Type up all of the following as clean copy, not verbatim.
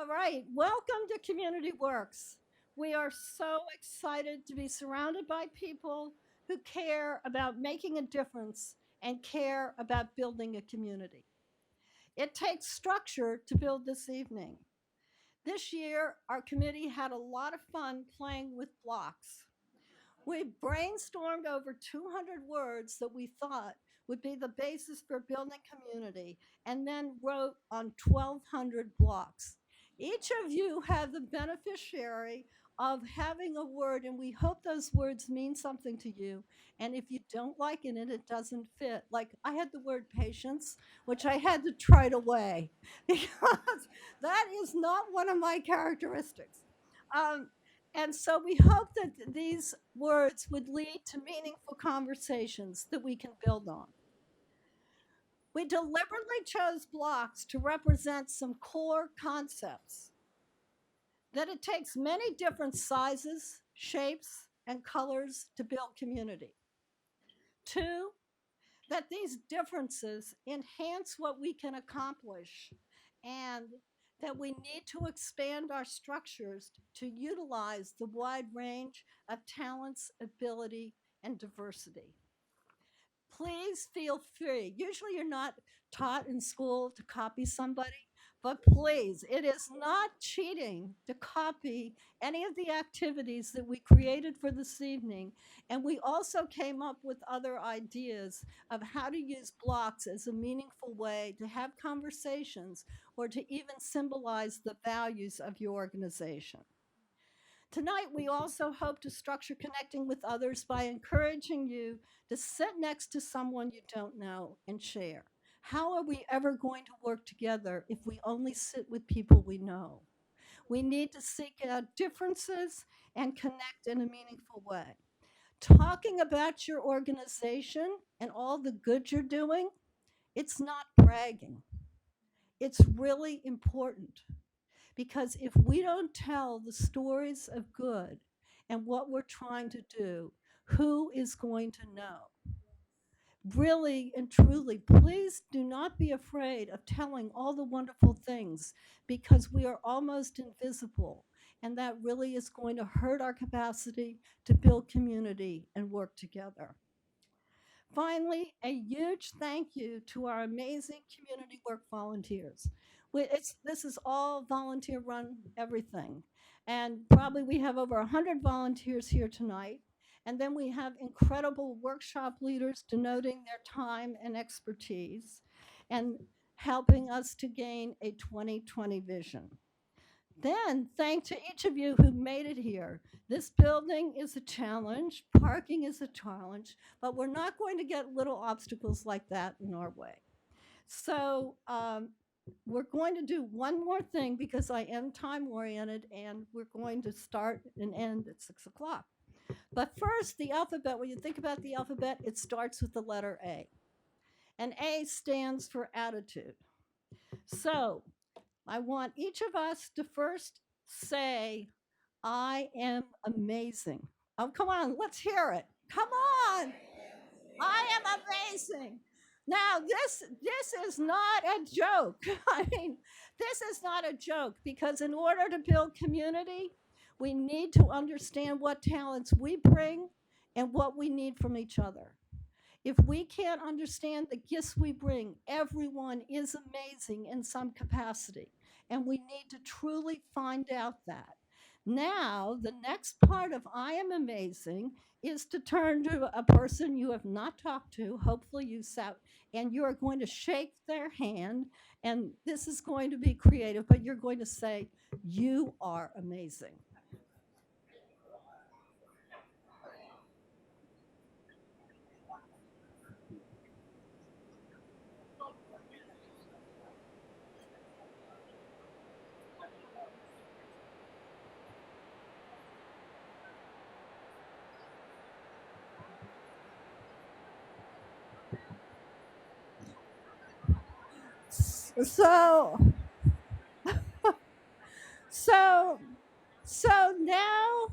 All right, welcome to Community Works. We are so excited to be surrounded by people who care about making a difference and care about building a community. It takes structure to build this evening. This year, our committee had a lot of fun playing with blocks. We brainstormed over 200 words that we thought would be the basis for building community and then wrote on 1,200 blocks. Each of you have the beneficiary of having a word, and we hope those words mean something to you. And if you don't like it and it doesn't fit, like I had the word patience, which I had to trite away because that is not one of my characteristics. Um, and so we hope that these words would lead to meaningful conversations that we can build on. We deliberately chose blocks to represent some core concepts that it takes many different sizes, shapes, and colors to build community. Two, that these differences enhance what we can accomplish and that we need to expand our structures to utilize the wide range of talents, ability, and diversity. Please feel free. Usually, you're not taught in school to copy somebody, but please, it is not cheating to copy any of the activities that we created for this evening. And we also came up with other ideas of how to use blocks as a meaningful way to have conversations or to even symbolize the values of your organization. Tonight, we also hope to structure connecting with others by encouraging you to sit next to someone you don't know and share. How are we ever going to work together if we only sit with people we know? We need to seek out differences and connect in a meaningful way. Talking about your organization and all the good you're doing, it's not bragging. It's really important. Because if we don't tell the stories of good and what we're trying to do, who is going to know? Really and truly, please do not be afraid of telling all the wonderful things because we are almost invisible. And that really is going to hurt our capacity to build community and work together. Finally, a huge thank you to our amazing community work volunteers. This is all volunteer run everything. And probably we have over 100 volunteers here tonight. And then we have incredible workshop leaders denoting their time and expertise and helping us to gain a 2020 vision. Then, thanks to each of you who made it here. This building is a challenge, parking is a challenge, but we're not going to get little obstacles like that in our way. So, we're going to do one more thing because I am time oriented and we're going to start and end at 6 o'clock. But first, the alphabet, when you think about the alphabet, it starts with the letter A. And A stands for attitude. So, I want each of us to first say, I am amazing. Oh, come on, let's hear it. Come on. I am amazing. Now, this is not a joke. I mean, this is not a joke because in order to build community, we need to understand what talents we bring and what we need from each other. If we can't understand the gifts we bring, everyone is amazing in some capacity. And we need to truly find out that. Now, the next part of I am amazing is to turn to a person you have not talked to. Hopefully, you sat and you are going to shake their hand. And this is going to be creative, but you're going to say, you are amazing. So, so, so now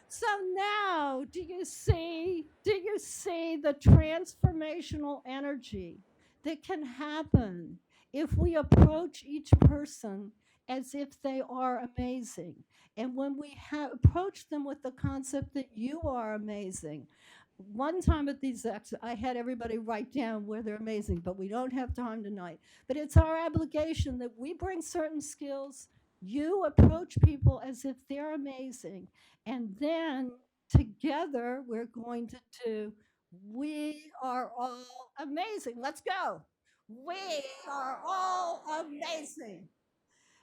So now, do you see the transformational energy that can happen if we approach each person as if they are amazing. And when we approach them with the concept that you are amazing, one time at these I had everybody write down where they're amazing, but we don't have time tonight. But it's our obligation that we bring certain skills. You approach people as if they're amazing, and then together we're going to do. We are all amazing. Let's go. We are all amazing.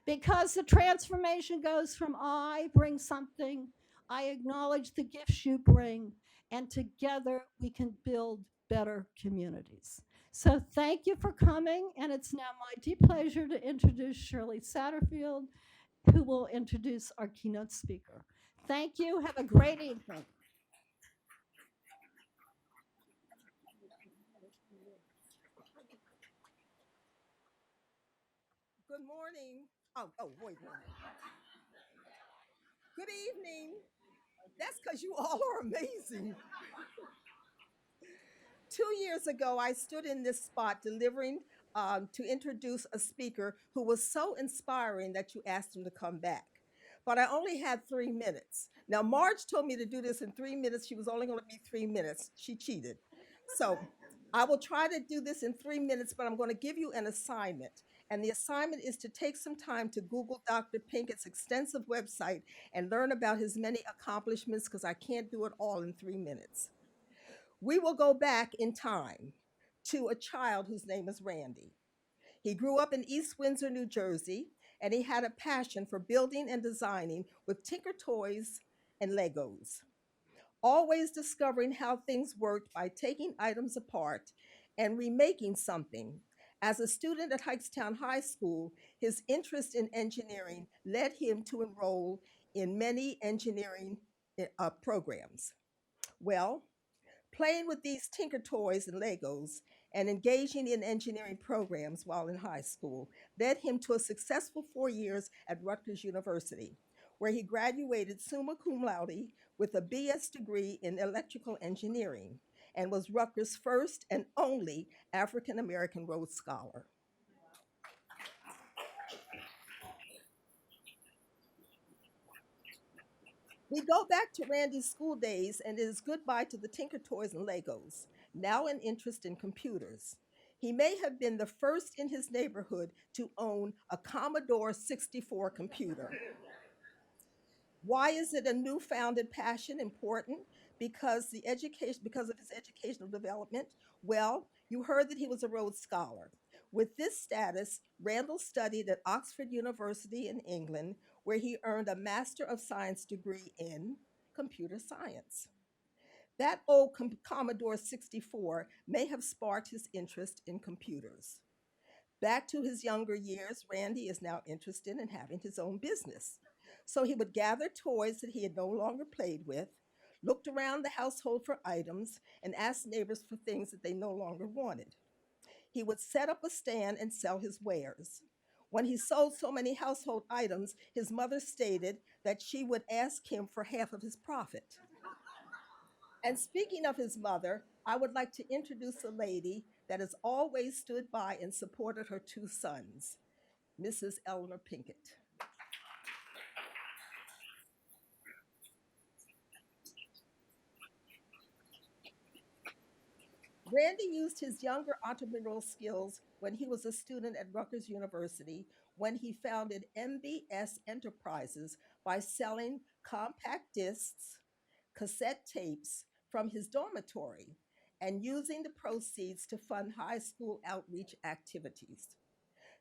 Because the transformation goes from I bring something, I acknowledge the gifts you bring, and together we can build better communities. So thank you for coming, and it's now my deep pleasure to introduce Shirley Satterfield, who will introduce our keynote speaker. Thank you. Have a great evening. Good morning. Wait. Good evening. That's because you all are amazing. 2 years ago, I stood in this spot delivering to introduce a speaker who was so inspiring that you asked him to come back. But I only had 3 minutes. Now, Marge told me to do this in 3 minutes. She was only going to be 3 minutes. She cheated. So I will try to do this in 3 minutes, but I'm going to give you an assignment. And the assignment is to take some time to Google Dr. Pinkett's extensive website and learn about his many accomplishments because I can't do it all in 3 minutes. We will go back in time to a child whose name is Randy. He grew up in East Windsor, New Jersey, and he had a passion for building and designing with Tinker Toys and Legos, always discovering how things worked by taking items apart and remaking something. As a student at Hikestown High School, his interest in engineering led him to enroll in many engineering programs. Well, playing with these Tinker Toys and Legos and engaging in engineering programs while in high school led him to a successful 4 years at Rutgers University, where he graduated summa cum laude with a BS degree in electrical engineering and was Rutgers' first and only African American Rhodes Scholar. We go back to Randy's school days, and it is goodbye to the Tinker Toys and Legos, now an interest in computers. He may have been the first in his neighborhood to own a Commodore 64 computer. Why is it a newfounded passion important? Because of his educational development. Well, you heard that he was a Rhodes Scholar. With this status, Randall studied at Oxford University in England, where he earned a Master of Science degree in computer science. That old Commodore 64 may have sparked his interest in computers. Back to his younger years, Randy is now interested in having his own business. So he would gather toys that he had no longer played with, looked around the household for items, and asked neighbors for things that they no longer wanted. He would set up a stand and sell his wares. When he sold so many household items, his mother stated that she would ask him for half of his profit. And speaking of his mother, I would like to introduce a lady that has always stood by and supported her two sons, Mrs. Eleanor Pinkett. Randy used his younger entrepreneurial skills when he was a student at Rutgers University when he founded MBS Enterprises by selling compact discs, cassette tapes from his dormitory and using the proceeds to fund high school outreach activities.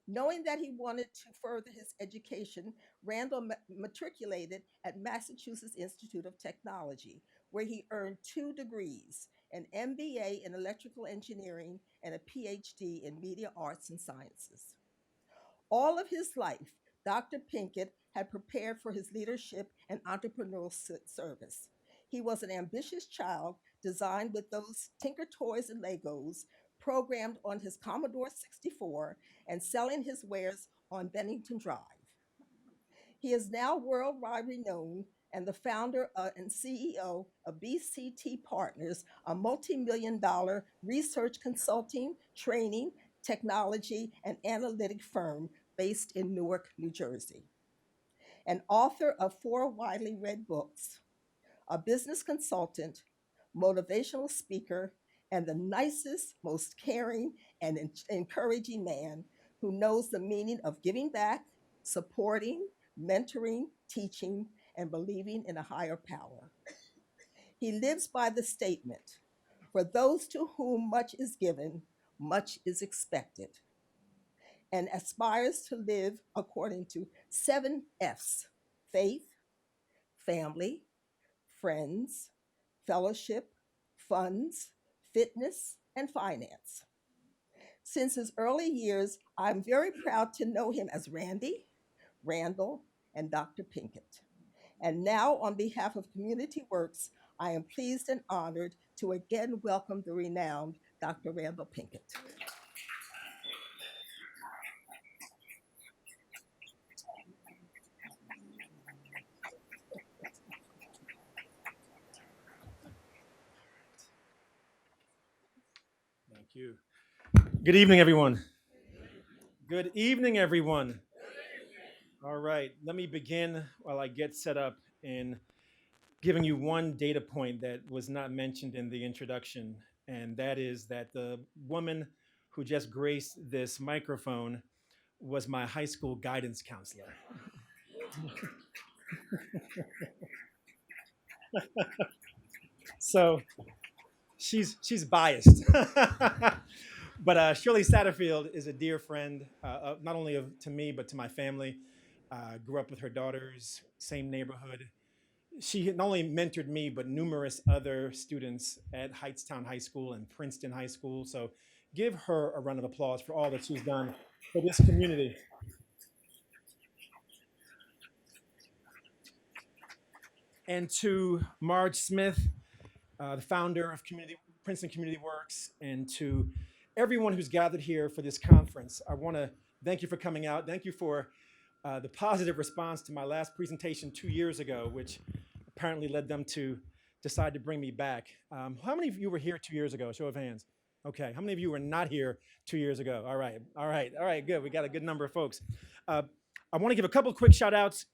Knowing that he wanted to further his education, Randall matriculated at Massachusetts Institute of Technology, where he earned 2 degrees, an MBA in electrical engineering and a PhD in media arts and sciences. All of his life, Dr. Pinkett had prepared for his leadership and entrepreneurial service. He was an ambitious child designed with those Tinker Toys and Legos programmed on his Commodore 64 and selling his wares on Bennington Drive. He is now worldwide renowned and the founder and CEO of BCT Partners, a multi-million dollar research consulting, training, technology, and analytic firm based in Newark, New Jersey. An author of 4 widely read books, a business consultant, motivational speaker, and the nicest, most caring, and encouraging man who knows the meaning of giving back, supporting, mentoring, teaching, and believing in a higher power. He lives by the statement, for those to whom much is given, much is expected, and aspires to live according to 7 F's: faith, family, friends, fellowship, funds, fitness, and finance. Since his early years, I'm very proud to know him as Randy, Randal, and Dr. Pinkett. And now, on behalf of Community Works, I am pleased and honored to again welcome the renowned Dr. Randal Pinkett. Thank you. Good evening, everyone. Good evening, everyone. All right, let me begin while I get set up in giving you one data point that was not mentioned in the introduction, and that is that the woman who just graced this microphone was my high school guidance counselor. So she's biased. But Shirley Satterfield is a dear friend, not only to me, but to my family. Grew up with her daughters, same neighborhood. She not only mentored me, but numerous other students at Heightstown High School and Princeton High School. So give her a round of applause for all that she's done for this community. And to Marge Smith, the founder of Princeton Community Works, and to everyone who's gathered here for this conference. I want to thank you for coming out. Thank you for the positive response to my last presentation 2 years ago, which apparently led them to decide to bring me back. How many of you were here 2 years ago? Show of hands. Okay. How many of you were not here 2 years ago? All right. All right. All right. Good. We got a good number of folks. I want to give a couple of quick shout outs.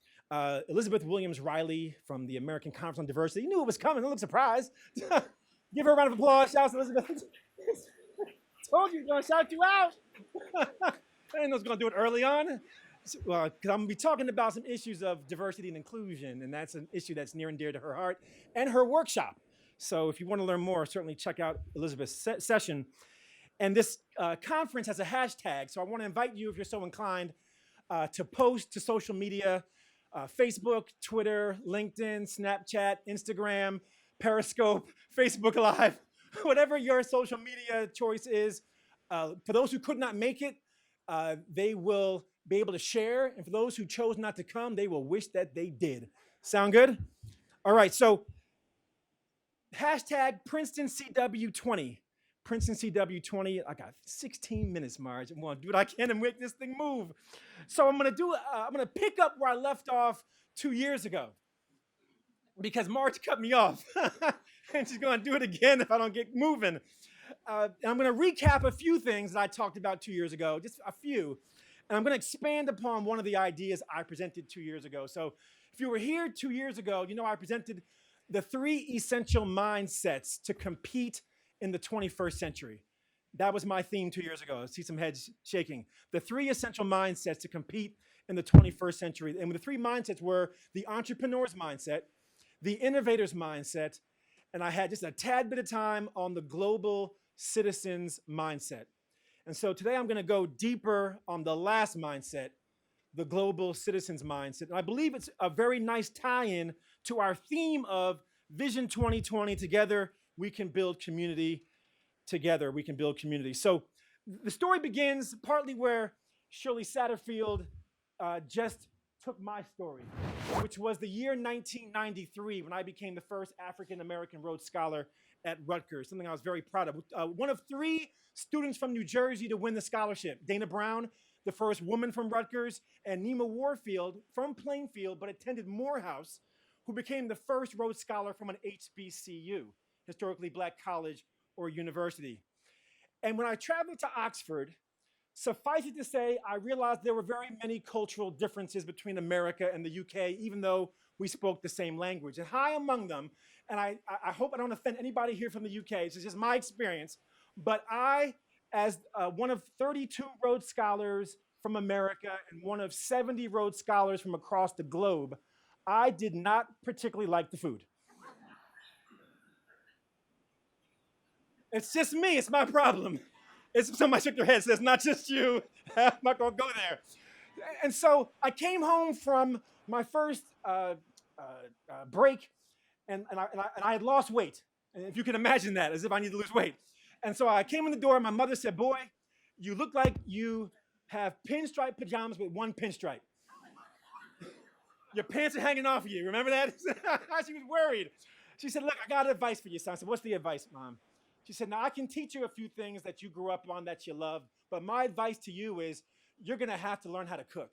Elizabeth Williams Riley from the American Conference on Diversity. You knew it was coming. Don't look surprised. Give her a round of applause. Shouts, Elizabeth. Told you, gonna shout you out. I didn't know I was gonna do it early on. Because I'm gonna be talking about some issues of diversity and inclusion, and that's an issue that's near and dear to her heart and her workshop. So if you want to learn more, certainly check out Elizabeth's session. And this conference has a hashtag, so I want to invite you, if you're so inclined, to post to social media, Facebook, Twitter, LinkedIn, Snapchat, Instagram, Periscope, Facebook Live, whatever your social media choice is. For those who could not make it, they will be able to share. And for those who chose not to come, they will wish that they did. Sound good? All right, so hashtag Princeton CW20. Princeton CW20. I got 16 minutes, Marge. I'm gonna do what I can to make this thing move. So I'm gonna pick up where I left off 2 years ago, because Marge cut me off, and she's gonna do it again if I don't get moving. I'm gonna recap a few things that I talked about 2 years ago, just a few, and I'm gonna expand upon one of the ideas I presented 2 years ago. So if you were here 2 years ago, you know I presented the 3 essential mindsets to compete in the 21st century. That was my theme 2 years ago. I see some heads shaking. The 3 essential mindsets to compete in the 21st century. And the 3 mindsets were the entrepreneur's mindset, the innovator's mindset, and I had just a tad bit of time on the global citizen's mindset. And so today I'm going to go deeper on the last mindset, the global citizen's mindset. And I believe it's a very nice tie-in to our theme of Vision 2020, together we can build community. Together we can build community. So the story begins partly where Shirley Satterfield just took my story, which was the year 1993 when I became the first African-American Rhodes Scholar at Rutgers, something I was very proud of. One of 3 students from New Jersey to win the scholarship: Dana Brown, the first woman from Rutgers, and Nima Warfield from Plainfield, but attended Morehouse, who became the first Rhodes Scholar from an HBCU, historically black college or university. And when I traveled to Oxford Suffice it to say, I realized there were very many cultural differences between America and the UK, even though we spoke the same language. And high among them, and I hope I don't offend anybody here from the UK, this is just my experience, but I, as one of 32 Rhodes Scholars from America and one of 70 Rhodes Scholars from across the globe, I did not particularly like the food. It's just me, it's my problem. Somebody shook their head, says, not just you. I'm not gonna go there. And so I came home from my first break, and I had lost weight. And if you can imagine that, as if I need to lose weight. And so I came in the door, and my mother said, boy, you look like you have pinstripe pajamas with one pinstripe. Your pants are hanging off of you. Remember that? She was worried. She said, look, I got advice for you, son. I said, what's the advice, Mom? She said, now I can teach you a few things that you grew up on that you love, but my advice to you is you're gonna have to learn how to cook.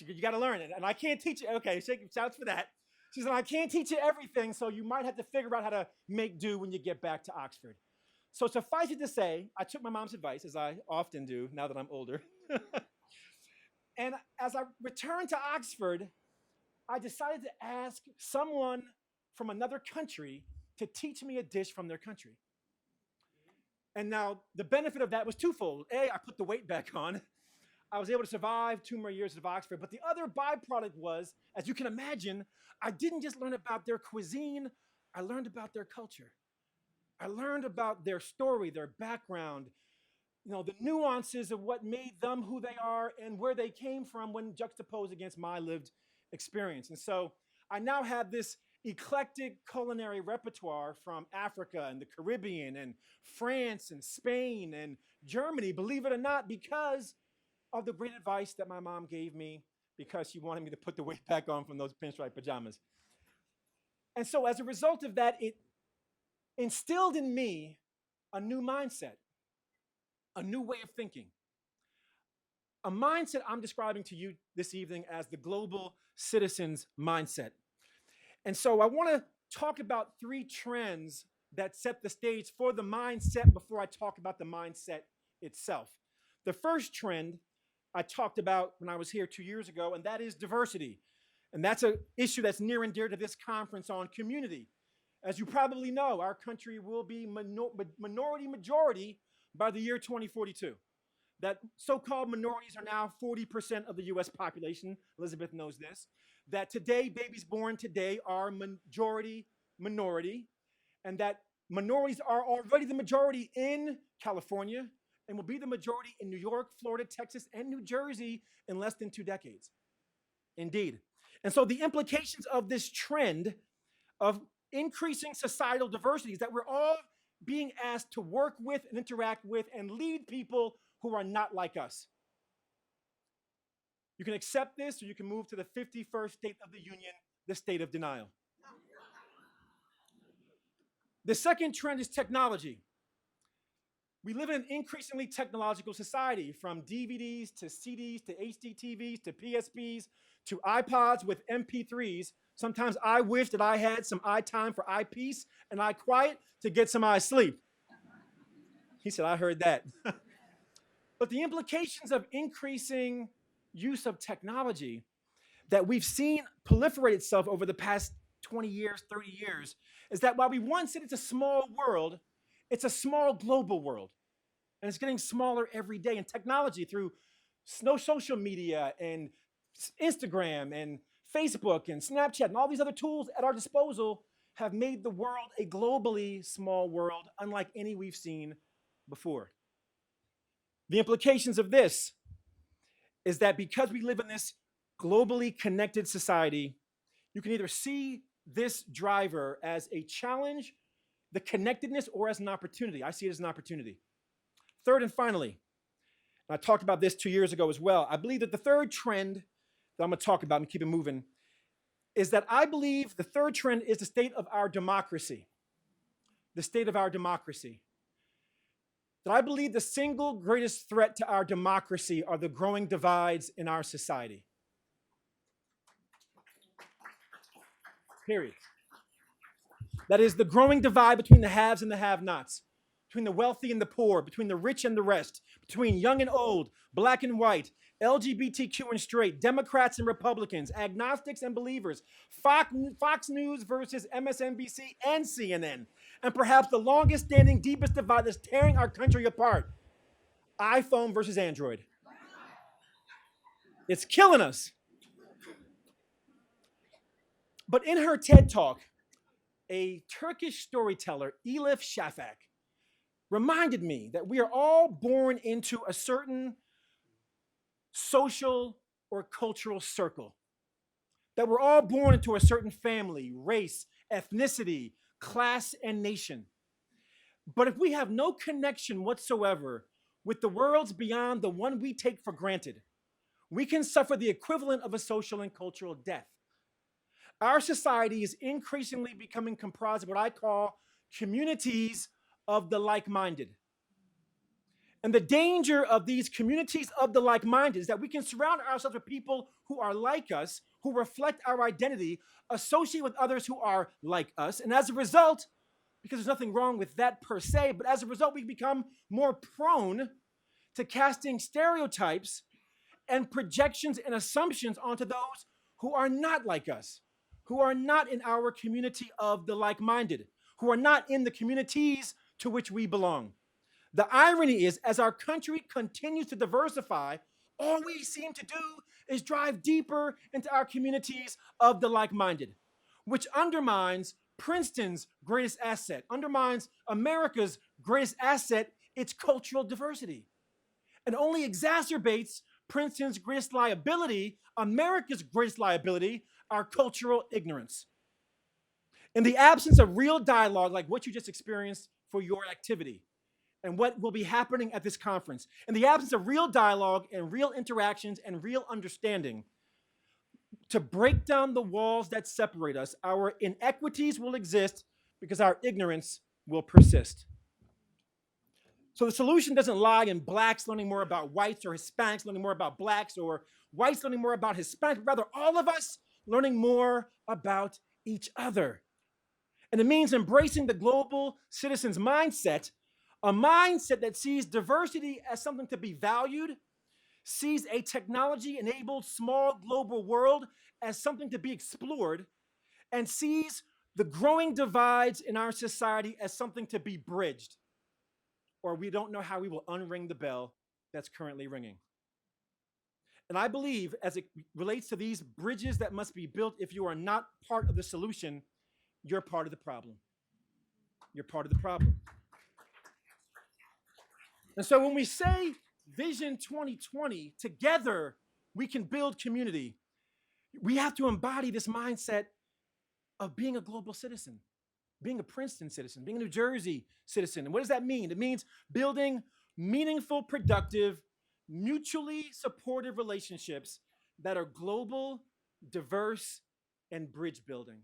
You gotta learn it, and I can't teach you. Okay, shouts for that. She said, I can't teach you everything, so you might have to figure out how to make do when you get back to Oxford. So suffice it to say, I took my mom's advice, as I often do now that I'm older. And as I returned to Oxford, I decided to ask someone from another country to teach me a dish from their country. And now the benefit of that was twofold. A, I put the weight back on. I was able to survive 2 more years at Oxford. But the other byproduct was, as you can imagine, I didn't just learn about their cuisine, I learned about their culture. I learned about their story, their background, the nuances of what made them who they are and where they came from when juxtaposed against my lived experience. And so I now have this eclectic culinary repertoire from Africa and the Caribbean and France and Spain and Germany, believe it or not, because of the great advice that my mom gave me, because she wanted me to put the weight back on from those pinstripe pajamas. And so as a result of that, it instilled in me a new mindset, a new way of thinking, a mindset I'm describing to you this evening as the global citizen's mindset. And so I want to talk about 3 trends that set the stage for the mindset before I talk about the mindset itself. The first trend I talked about when I was here 2 years ago, and that is diversity. And that's an issue that's near and dear to this conference on community. As you probably know, our country will be minority majority by the year 2042. That so-called minorities are now 40% of the US population. Elizabeth knows this. That today, babies born today are majority minority, and that minorities are already the majority in California and will be the majority in New York, Florida, Texas, and New Jersey in less than 2 decades. Indeed. And so the implications of this trend of increasing societal diversity is that we're all being asked to work with and interact with and lead people who are not like us. You can accept this, or you can move to the 51st state of the union, the state of denial. The second trend is technology. We live in an increasingly technological society, from DVDs to CDs to HD TVs to PSPs to iPods with MP3s. Sometimes I wish that I had some eye time for eyepiece and eye quiet to get some eye sleep. He said, I heard that. But the implications of increasing use of technology that we've seen proliferate itself over the past 20 years, 30 years, is that while we once said it's a small world, it's a small global world. And it's getting smaller every day. And technology through social media and Instagram and Facebook and Snapchat and all these other tools at our disposal have made the world a globally small world, unlike any we've seen before. The implications of this is that because we live in this globally connected society, you can either see this driver as a challenge, the connectedness, or as an opportunity. I see it as an opportunity. Third and finally, and I talked about this 2 years ago as well, I believe that the third trend that I'm going to talk about and keep it moving is that I believe the third trend is the state of our democracy. The state of our democracy. That I believe the single greatest threat to our democracy are the growing divides in our society. Period. That is the growing divide between the haves and the have-nots. between the wealthy and the poor, between the rich and the rest, between young and old, black and white, LGBTQ and straight, Democrats and Republicans, agnostics and believers, Fox News versus MSNBC and CNN, and perhaps the longest standing, deepest divide that's tearing our country apart, iPhone versus Android. It's killing us. But in her TED Talk, a Turkish storyteller, Elif Shafak, reminded me that we are all born into a certain social or cultural circle, that we're all born into a certain family, race, ethnicity, class, and nation. But if we have no connection whatsoever with the worlds beyond the one we take for granted, we can suffer the equivalent of a social and cultural death. Our society is increasingly becoming comprised of what I call communities of the like-minded. And the danger of these communities of the like-minded is that we can surround ourselves with people who are like us, who reflect our identity, associate with others who are like us. And as a result, because there's nothing wrong with that per se, but as a result, we become more prone to casting stereotypes and projections and assumptions onto those who are not like us, who are not in our community of the like-minded, who are not in the communities to which we belong. The irony is, as our country continues to diversify, all we seem to do is drive deeper into our communities of the like-minded, which undermines Princeton's greatest asset, undermines America's greatest asset, its cultural diversity, and only exacerbates Princeton's greatest liability, America's greatest liability, our cultural ignorance. In the absence of real dialogue like what you just experienced for your activity, and what will be happening at this conference, in the absence of real dialogue and real interactions and real understanding, to break down the walls that separate us, our inequities will exist because our ignorance will persist. So the solution doesn't lie in blacks learning more about whites or Hispanics learning more about blacks or whites learning more about Hispanics, but rather all of us learning more about each other. And it means embracing the global citizen's mindset, a mindset that sees diversity as something to be valued, sees a technology-enabled small global world as something to be explored, and sees the growing divides in our society as something to be bridged, or we don't know how we will unring the bell that's currently ringing. And I believe, as it relates to these bridges that must be built, if you are not part of the solution, you're part of the problem. You're part of the problem. And so when we say Vision 2020, together we can build community, we have to embody this mindset of being a global citizen, being a Princeton citizen, being a New Jersey citizen. And what does that mean? It means building meaningful, productive, mutually supportive relationships that are global, diverse, and bridge building.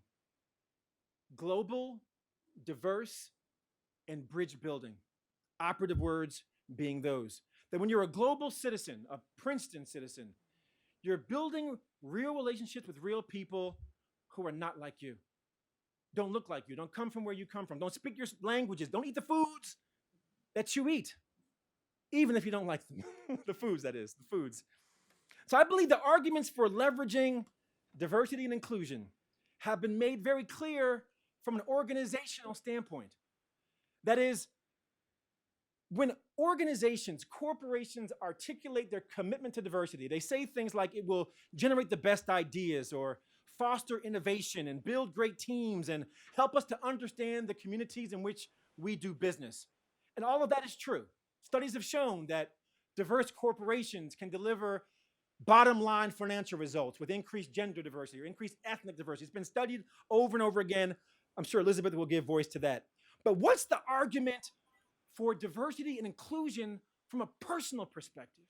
Global, diverse, and bridge building. Operative words being those. That when you're a global citizen, a Princeton citizen, you're building real relationships with real people who are not like you, don't look like you, don't come from where you come from, don't speak your languages, don't eat the foods that you eat, even if you don't like them. The foods, that is, the foods. So I believe the arguments for leveraging diversity and inclusion have been made very clear from an organizational standpoint. That is, when organizations, corporations articulate their commitment to diversity, they say things like it will generate the best ideas or foster innovation and build great teams and help us to understand the communities in which we do business. And all of that is true. Studies have shown that diverse corporations can deliver bottom line financial results with increased gender diversity or increased ethnic diversity. It's been studied over and over again. I'm sure Elizabeth will give voice to that. But what's the argument for diversity and inclusion from a personal perspective?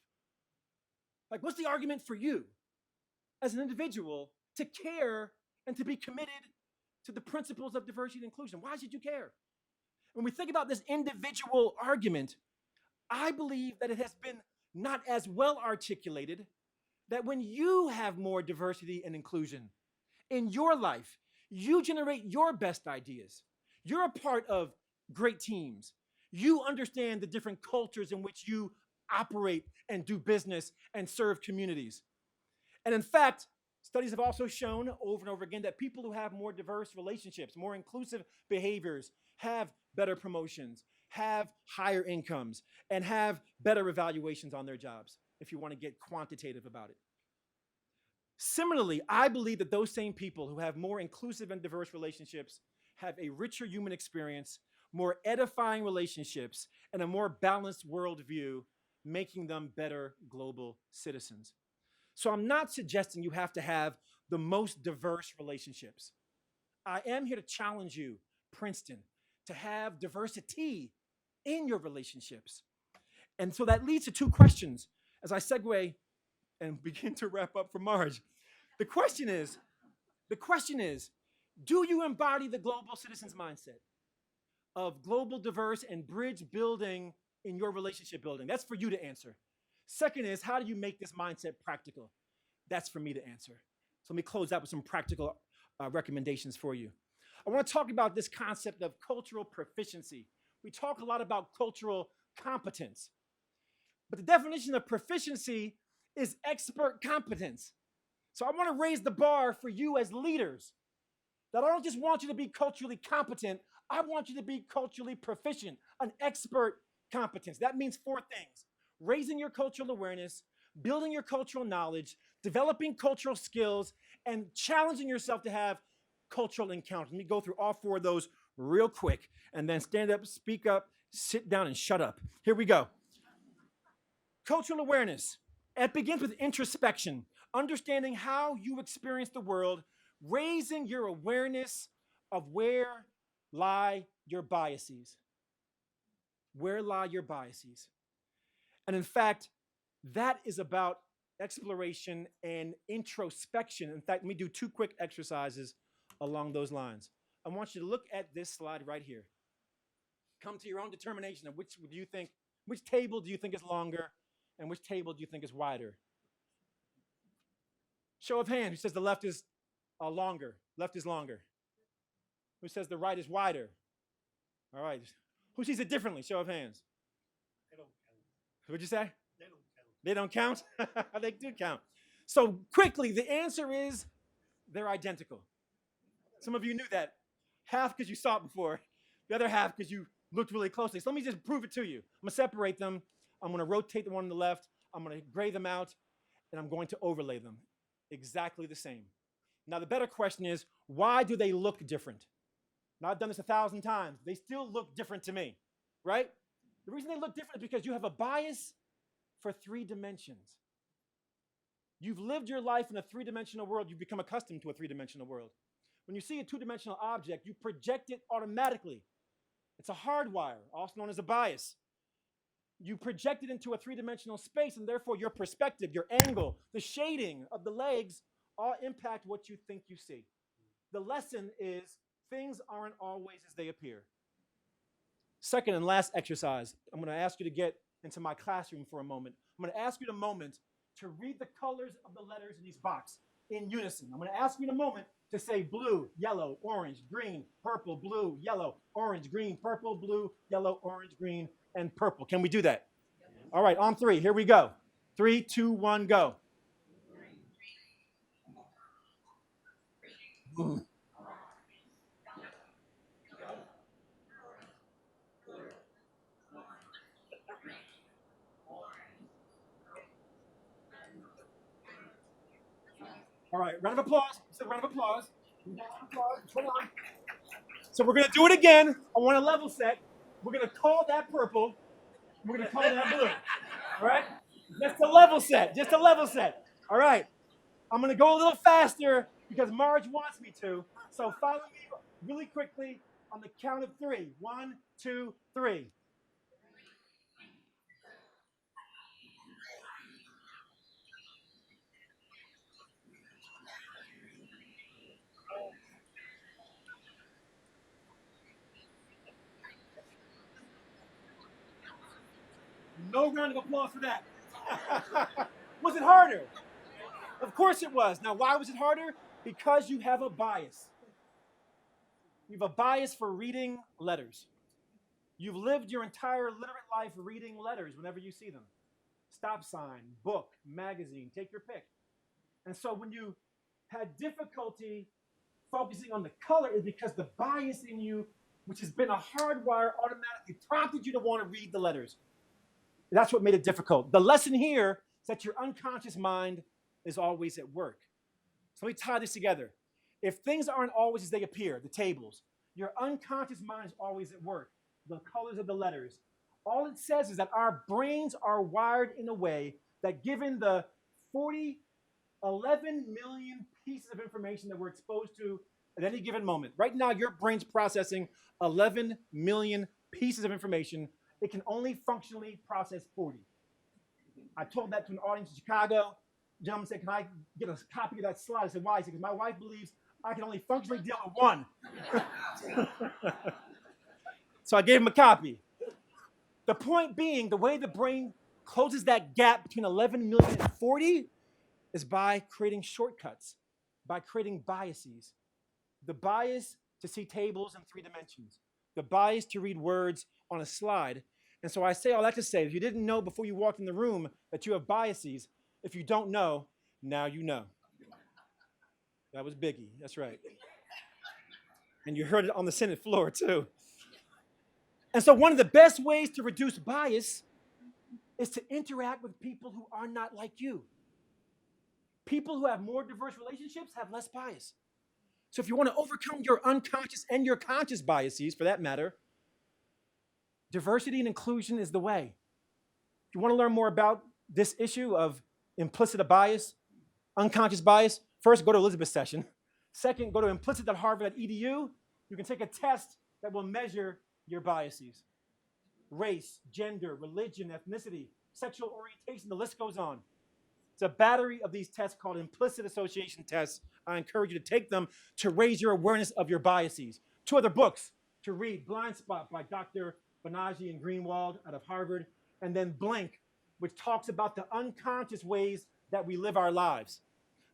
Like, what's the argument for you as an individual to care and to be committed to the principles of diversity and inclusion? Why should you care? When we think about this individual argument, I believe that it has been not as well articulated that when you have more diversity and inclusion in your life, you generate your best ideas. You're a part of great teams. You understand the different cultures in which you operate and do business and serve communities. And in fact, studies have also shown over and over again that people who have more diverse relationships, more inclusive behaviors, have better promotions, have higher incomes, and have better evaluations on their jobs, if you want to get quantitative about it. Similarly, I believe that those same people who have more inclusive and diverse relationships have a richer human experience, more edifying relationships, and a more balanced worldview, making them better global citizens. So I'm not suggesting you have to have the most diverse relationships. I am here to challenge you, Princeton, to have diversity in your relationships. And so that leads to two questions as I segue and begin to wrap up for Marge. The question is, do you embody the global citizens mindset of global diverse and bridge building in your relationship building? That's for you to answer. Second is, how do you make this mindset practical? That's for me to answer. So let me close out with some practical recommendations for you. I want to talk about this concept of cultural proficiency. We talk a lot about cultural competence, but the definition of proficiency is expert competence. So I want to raise the bar for you as leaders, that I don't just want you to be culturally competent, I want you to be culturally proficient, an expert competence. That means four things: raising your cultural awareness, building your cultural knowledge, developing cultural skills, and challenging yourself to have cultural encounters. Let me go through all four of those real quick, and then stand up, speak up, sit down, and shut up. Here we go. Cultural awareness. It begins with introspection, understanding how you experience the world, raising your awareness of where lie your biases. Where lie your biases? And in fact, that is about exploration and introspection. In fact, let me do two quick exercises along those lines. I want you to look at this slide right here. Come to your own determination of which table do you think is longer and which table do you think is wider? Show of hands. Who says the left is longer? Left is longer. Who says the right is wider? All right. Who sees it differently? Show of hands. They don't count. What'd you say? They don't count. They don't count? They do count. So quickly, the answer is they're identical. Some of you knew that. Half because you saw it before, the other half because you looked really closely. So let me just prove it to you. I'm going to separate them. I'm going to rotate the one on the left. I'm going to gray them out, and I'm going to overlay them. Exactly the same. Now, the better question is, why do they look different? Now, I've done this 1,000 times. They still look different to me, right? The reason they look different is because you have a bias for 3 dimensions. You've lived your life in a 3-dimensional world. You've become accustomed to a 3-dimensional world. When you see a 2-dimensional object, you project it automatically. It's a hardwire, also known as a bias. You project it into a 3-dimensional space, and therefore your perspective, your angle, the shading of the legs all impact what you think you see. The lesson is things aren't always as they appear. Second and last exercise, I'm going to ask you to get into my classroom for a moment. I'm going to ask you in a moment to read the colors of the letters in each box in unison. I'm going to ask you in a moment to say blue, yellow, orange, green, purple, blue, yellow, orange, green, purple, blue, yellow, orange, green, and purple. Can we do that? All right, on 3. Here we go. 3, 2, 1, go. All right, round of applause. Round of applause. Hold on. So we're going to do it again. I want to level set. We're going to call that purple. We're going to call that blue. All right? Just a level set. Just a level set. All right. I'm going to go a little faster because Marge wants me to. So follow me really quickly on the count of 3. 1, 2, 3. No round of applause for that. Was it harder? Of course it was. Now, why was it harder? Because you have a bias. You have a bias for reading letters. You've lived your entire literate life reading letters whenever you see them. Stop sign, book, magazine, take your pick. And so when you had difficulty focusing on the color, is because the bias in you, which has been a hardwire, automatically prompted you to want to read the letters. That's what made it difficult. The lesson here is that your unconscious mind is always at work. So let me tie this together. If things aren't always as they appear, the tables, your unconscious mind is always at work. The colors of the letters. All it says is that our brains are wired in a way that given the 11 million pieces of information that we're exposed to at any given moment. Right now, your brain's processing 11 million pieces of information. It can only functionally process 40. I told that to an audience in Chicago. The gentleman said, can I get a copy of that slide? I said, why? He said, because my wife believes I can only functionally deal with one. So I gave him a copy. The point being, the way the brain closes that gap between 11 million and 40 is by creating shortcuts, by creating biases. The bias to see tables in 3 dimensions, the bias to read words on a slide. And so I say all that to say, if you didn't know before you walked in the room that you have biases, if you don't know, now you know. That was Biggie, that's right. And you heard it on the Senate floor too. And so one of the best ways to reduce bias is to interact with people who are not like you. People who have more diverse relationships have less bias. So if you want to overcome your unconscious and your conscious biases, for that matter, diversity and inclusion is the way. If you want to learn more about this issue of implicit bias, unconscious bias, first go to Elizabeth's session. Second, go to implicit.harvard.edu. You can take a test that will measure your biases. Race, gender, religion, ethnicity, sexual orientation, the list goes on. It's a battery of these tests called implicit association tests. I encourage you to take them to raise your awareness of your biases. 2 other books to read, Blind Spot by Dr. Banaji and Greenwald out of Harvard, and then Blink, which talks about the unconscious ways that we live our lives.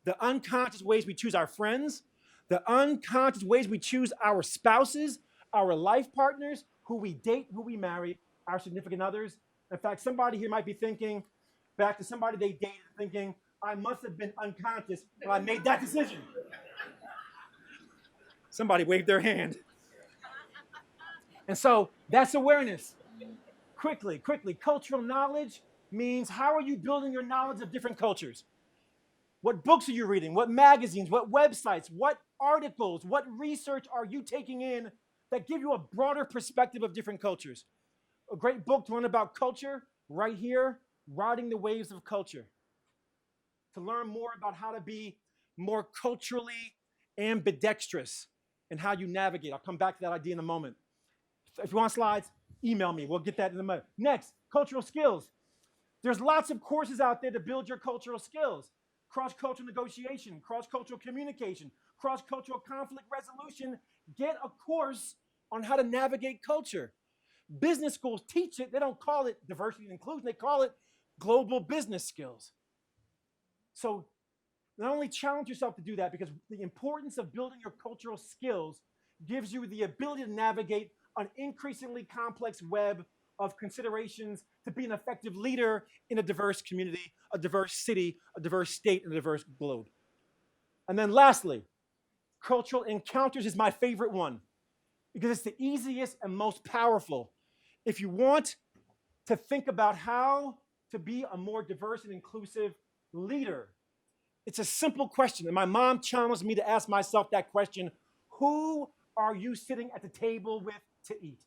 The unconscious ways we choose our friends, the unconscious ways we choose our spouses, our life partners, who we date, who we marry, our significant others. In fact, somebody here might be thinking back to somebody they dated, thinking, I must have been unconscious when I made that decision. Somebody waved their hand. And so that's awareness. Quickly, cultural knowledge means how are you building your knowledge of different cultures? What books are you reading? What magazines? What websites? What articles? What research are you taking in that give you a broader perspective of different cultures? A great book to learn about culture, right here, Riding the Waves of Culture. To learn more about how to be more culturally ambidextrous and how you navigate. I'll come back to that idea in a moment. If you want slides, email me. We'll get that in a moment. Next, cultural skills. There's lots of courses out there to build your cultural skills. Cross-cultural negotiation, cross-cultural communication, cross-cultural conflict resolution. Get a course on how to navigate culture. Business schools teach it. They don't call it diversity and inclusion. They call it global business skills. So not only challenge yourself to do that, because the importance of building your cultural skills gives you the ability to navigate an increasingly complex web of considerations to be an effective leader in a diverse community, a diverse city, a diverse state, and a diverse globe. And then lastly, cultural encounters is my favorite one because it's the easiest and most powerful. If you want to think about how to be a more diverse and inclusive leader, it's a simple question. And my mom challenged me to ask myself that question: who are you sitting at the table with to eat?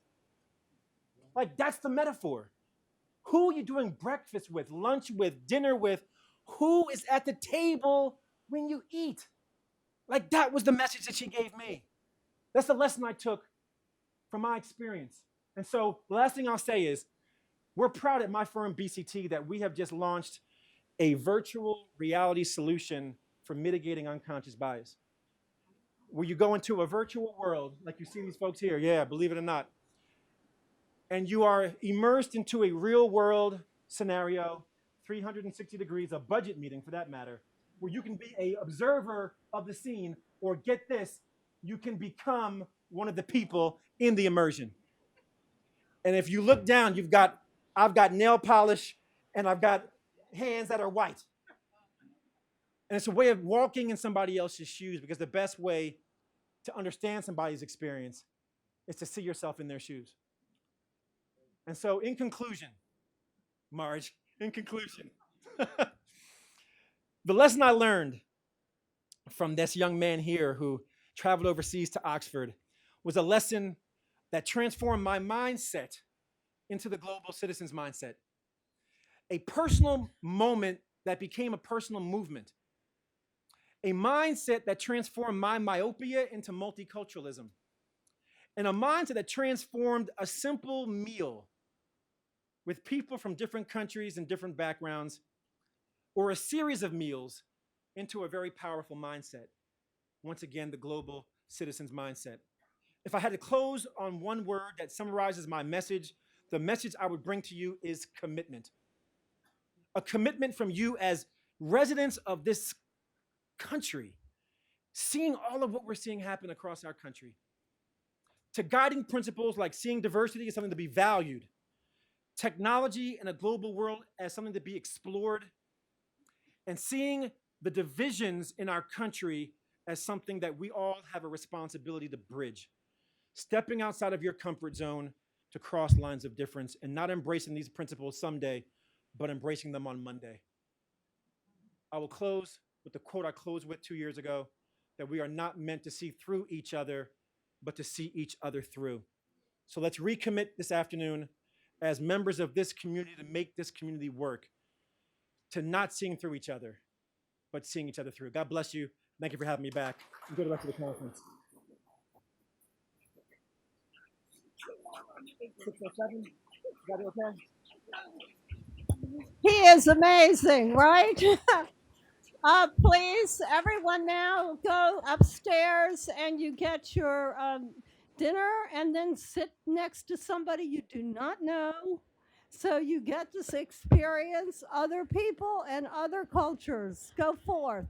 Like, that's the metaphor. Who are you doing breakfast with, lunch with, dinner with? Who is at the table when you eat? Like, that was the message that she gave me. That's the lesson I took from my experience. And so the last thing I'll say is, we're proud at my firm, BCT, that we have just launched a virtual reality solution for mitigating unconscious bias. Where you go into a virtual world, like you see these folks here, yeah, believe it or not, and you are immersed into a real world scenario, 360 degrees, a budget meeting for that matter, where you can be an observer of the scene, or get this, you can become one of the people in the immersion. And if you look down, I've got nail polish and I've got hands that are white. And it's a way of walking in somebody else's shoes, because the best way to understand somebody's experience is to see yourself in their shoes. And so, in conclusion, Marge, in conclusion, the lesson I learned from this young man here who traveled overseas to Oxford was a lesson that transformed my mindset into the global citizen's mindset. A personal moment that became a personal movement. A mindset that transformed my myopia into multiculturalism. And a mindset that transformed a simple meal with people from different countries and different backgrounds, or a series of meals, into a very powerful mindset. Once again, the global citizen's mindset. If I had to close on one word that summarizes my message, the message I would bring to you is commitment. A commitment from you as residents of this country, seeing all of what we're seeing happen across our country, to guiding principles like seeing diversity as something to be valued, technology in a global world as something to be explored, and seeing the divisions in our country as something that we all have a responsibility to bridge. Stepping outside of your comfort zone to cross lines of difference, and not embracing these principles someday, but embracing them on Monday. I will close with the quote I closed with 2 years ago, that we are not meant to see through each other, but to see each other through. So let's recommit this afternoon as members of this community to make this community work, to not seeing through each other, but seeing each other through. God bless you. Thank you for having me back. Enjoy the rest of the conference. 607, is that okay? He is amazing, right? Please, everyone now go upstairs and you get your dinner, and then sit next to somebody you do not know. So you get to experience other people and other cultures. Go forth.